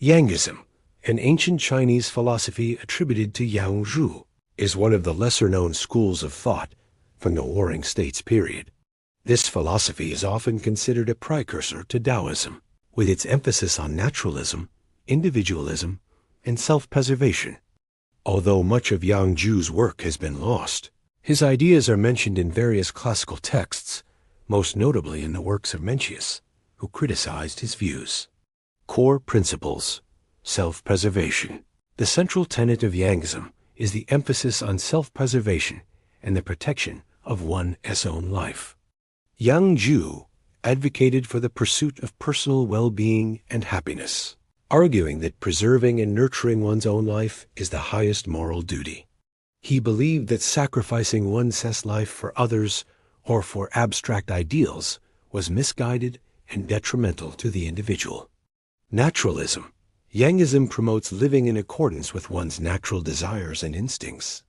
Yangism, an ancient Chinese philosophy attributed to Yang Zhu, is one of the lesser-known schools of thought from the Warring States period. This philosophy is often considered a precursor to Daoism, with its emphasis on naturalism, individualism, and self-preservation. Although much of Yang Zhu's work has been lost, his ideas are mentioned in various classical texts, most notably in the works of Mencius, who criticized his views. Core principles: self-preservation. The central tenet of Yangism is the emphasis on self-preservation and the protection of one's own life. Yang Zhu advocated for the pursuit of personal well-being and happiness, arguing that preserving and nurturing one's own life is the highest moral duty. He believed that sacrificing one's life for others or for abstract ideals was misguided and detrimental to the individual. Naturalism. Yangism promotes living in accordance with one's natural desires and instincts.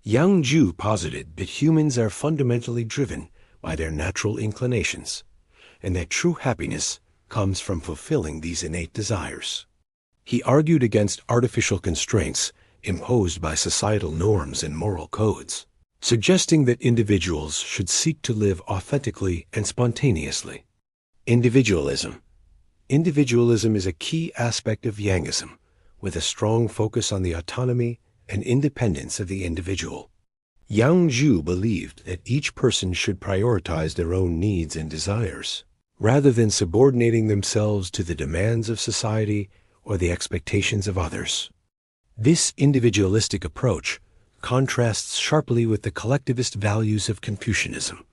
Yang Zhu posited that humans are fundamentally driven by their natural inclinations, and that true happiness comes from fulfilling these innate desires. He argued against artificial constraints imposed by societal norms and moral codes, suggesting that individuals should seek to live authentically and spontaneously. Individualism. Individualism is a key aspect of Yangism, with a strong focus on the autonomy and independence of the individual. Yang Zhu believed that each person should prioritize their own needs and desires, rather than subordinating themselves to the demands of society or the expectations of others. This individualistic approach contrasts sharply with the collectivist values of Confucianism,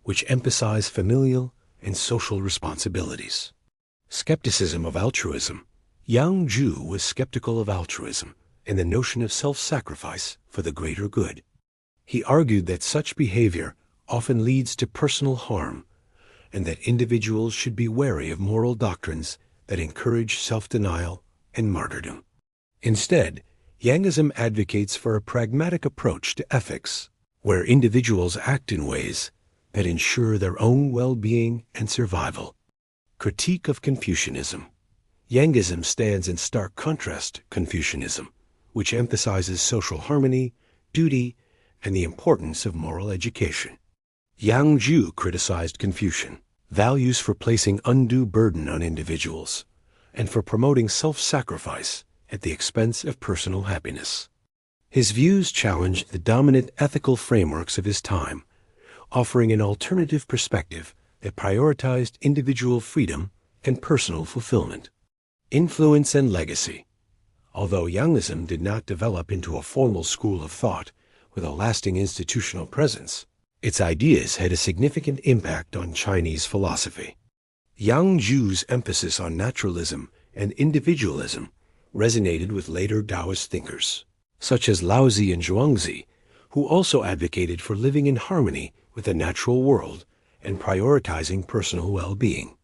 which emphasize familial and social responsibilities. Skepticism of altruism. Yang Zhu was skeptical of altruism and the notion of self-sacrifice for the greater good. He argued that such behavior often leads to personal harm, and that individuals should be wary of moral doctrines that encourage self-denial and martyrdom. Instead, Yangism advocates for a pragmatic approach to ethics, where individuals act in ways that ensure their own well-being and survival. Critique of Confucianism. Yangism stands in stark contrast to Confucianism, which emphasizes social harmony, duty, and the importance of moral education. Yang Zhu criticized Confucian values for placing undue burden on individuals and for promoting self-sacrifice at the expense of personal happiness. His views challenged the dominant ethical frameworks of his time, offering an alternative perspective that prioritized individual freedom and personal fulfillment. Influence and legacy. Although Yangism did not develop into a formal school of thought with a lasting institutional presence, its ideas had a significant impact on Chinese philosophy. Yang Zhu's emphasis on naturalism and individualism resonated with later Taoist thinkers, such as Laozi and Zhuangzi, who also advocated for living in harmony with the natural world and prioritizing personal well-being.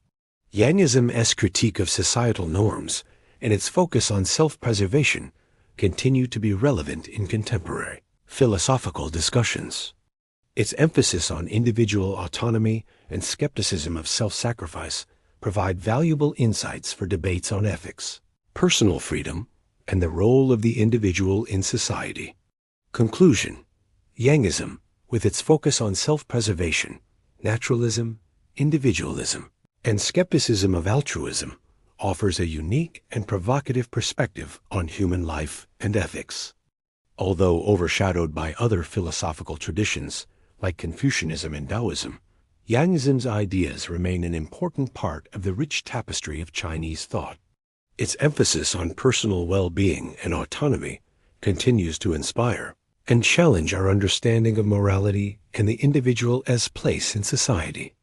Yangism's critique of societal norms and its focus on self-preservation continue to be relevant in contemporary philosophical discussions. Its emphasis on individual autonomy and skepticism of self-sacrifice provide valuable insights for debates on ethics, personal freedom, and the role of the individual in society. Conclusion. Yangism, with its focus on self-preservation, naturalism, individualism, and skepticism of altruism, offers a unique and provocative perspective on human life and ethics. Although overshadowed by other philosophical traditions like Confucianism and Daoism, Yangism's ideas remain an important part of the rich tapestry of Chinese thought. Its emphasis on personal well-being and autonomy continues to inspire and challenge our understanding of morality and the individual's place in society.